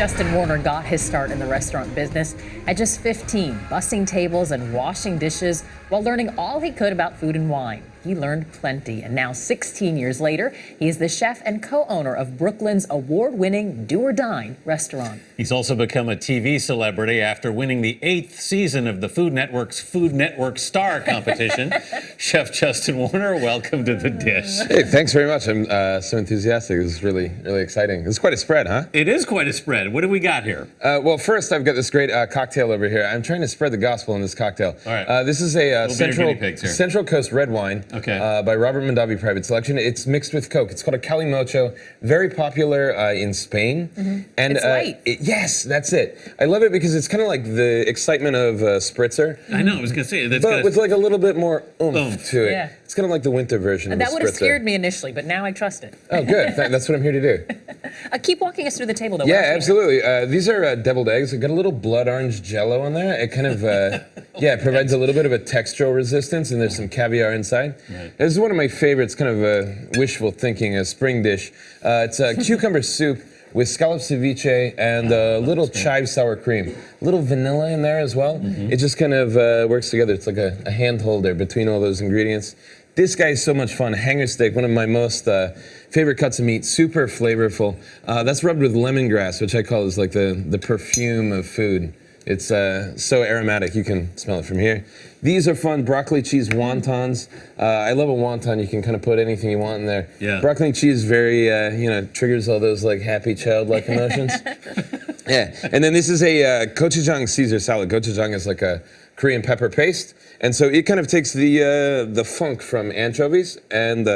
Justin Warner got his start in the restaurant business at just 15, bussing tables and washing dishes while learning all he could about food and wine. He learned plenty, and now 16 years later, he is the chef and co-owner of Brooklyn's award-winning Do or Dine restaurant. He's also become a TV celebrity after winning the 8th season of the Food Network's Food Network Star competition. Chef Justin Warner, welcome to The Dish. Hey, thanks very much. I'm so enthusiastic. This is really exciting. It's quite a spread, huh? It is quite a spread. What do we got here? Well, first, I've got this great cocktail over here. I'm trying to spread the gospel in this cocktail. All right. This is a Central Coast red wine by Robert Mondavi Private Selection. It's mixed with Coke. It's called a Calimocho, very popular in Spain. And it's light. Yes, that's it. I love it because it's kind of like the excitement of spritzer. I know, I was going to say. But with like a little bit more oomph to it. Yeah. It's kind of like the winter version of the spritzer. That would have scared me initially, but now I trust it. Oh, good. That's what I'm here to do. Keep walking us through the table, though. Yeah, absolutely. These are deviled eggs. I've got a little blood orange jello on there. It kind of, provides a little bit of a textural resistance, and there's some caviar inside. Right. This is one of my favorites, kind of wishful thinking, a spring dish. It's a cucumber soup with scallop ceviche and a little chive sour cream. A little vanilla in there as well. It just kind of works together. It's like a hand holder between all those ingredients. This guy is so much fun. Hanger steak, one of my most favorite cuts of meat, super flavorful. That's rubbed with lemongrass, which I call is like the perfume of food. It's so aromatic, you can smell it from here. These are fun, broccoli cheese wontons. I love a wonton, you can kind of put anything you want in there. Yeah. Broccoli and cheese very, triggers all those like happy childlike emotions. Yeah, and then this is a gochujang Caesar salad. Gochujang is like a Korean pepper paste, and so it kind of takes the funk from anchovies, and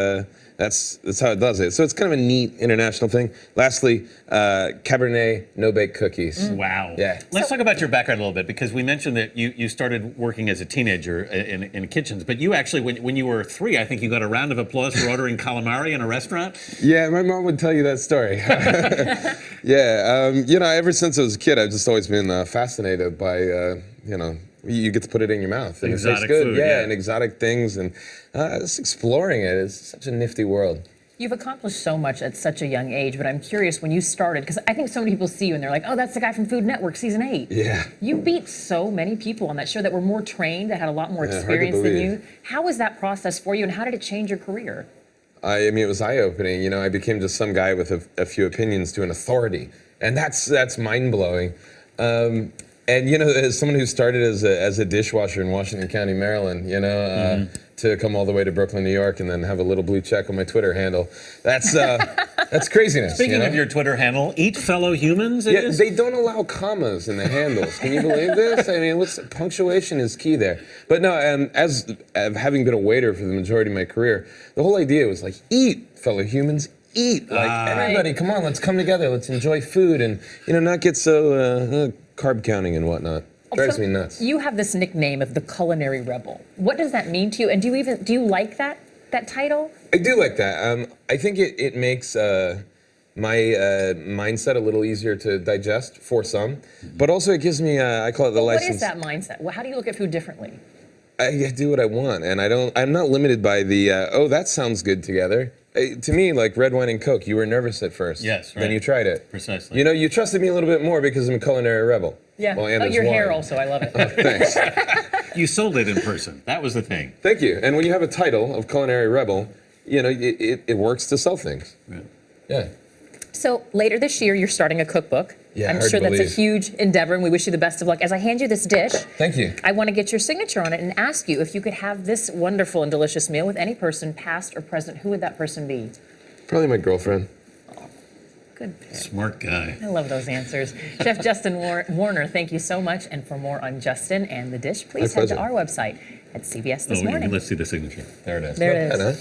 that's how it does it. So it's kind of a neat international thing. Lastly, Cabernet no-bake cookies. Wow. Yeah. Let's talk about your background a little bit, because we mentioned that you started working as a teenager in kitchens, but you actually, when you were 3, I think you got a round of applause for ordering calamari in a restaurant. Yeah, my mom would tell you that story. Ever since I was a kid, I've just always been fascinated by, you get to put it in your mouth and Exotic it tastes good. food, yeah, yeah. and exotic things, and just exploring it is such a nifty world. You've accomplished so much at such a young age, but I'm curious when you started, because I think so many people see you and they're like, oh, that's the guy from Food Network, season 8. Yeah. You beat so many people on that show that were more trained, that had a lot more experience than you. How was that process for you, and how did it change your career? I mean, it was eye-opening. I became just some guy with a few opinions to an authority, and that's mind-blowing. And as someone who started as a dishwasher in Washington County, Maryland, to come all the way to Brooklyn, New York, and then have a little blue check on my Twitter handle, that's craziness. Speaking of your Twitter handle, Eat Fellow Humans, it is? They don't allow commas in the handles. Can you believe this? I mean, punctuation is key there. But no, as having been a waiter for the majority of my career, the whole idea was like, eat, fellow humans, eat. Like, everybody, come on, let's come together, let's enjoy food, and not get so carb counting and whatnot. Drives me nuts. You have this nickname of the Culinary Rebel. What does that mean to you? And do you like that title? I do like that. I think it makes my mindset a little easier to digest for some, but also it gives me I call it the license. What is that mindset? Well, how do you look at food differently? I do what I want, and I'm not limited by the that sounds good together. To me, like red wine and Coke, you were nervous at first. Yes, right. Then you tried it. Precisely. You trusted me a little bit more because I'm a culinary rebel. Yeah. Well, and your there's hair wine. also, I love it. Oh, thanks. You sold it in person. That was the thing. Thank you. And when you have a title of culinary rebel, it works to sell things. Right. Yeah. So later this year, you're starting a cookbook. Yeah, I'm hard sure to that's a believe. huge endeavor, and we wish you the best of luck. As I hand you this dish, Thank you. I want to get your signature on it and ask you if you could have this wonderful and delicious meal with any person, past or present. Who would that person be? Probably my girlfriend. Good pick. Smart guy. I love those answers. Chef Justin Warner, thank you so much. And for more on Justin and the dish, please My head to pleasure. our website at CBS This Oh, Morning. let's see the signature. There it is. There it is. Not bad, huh?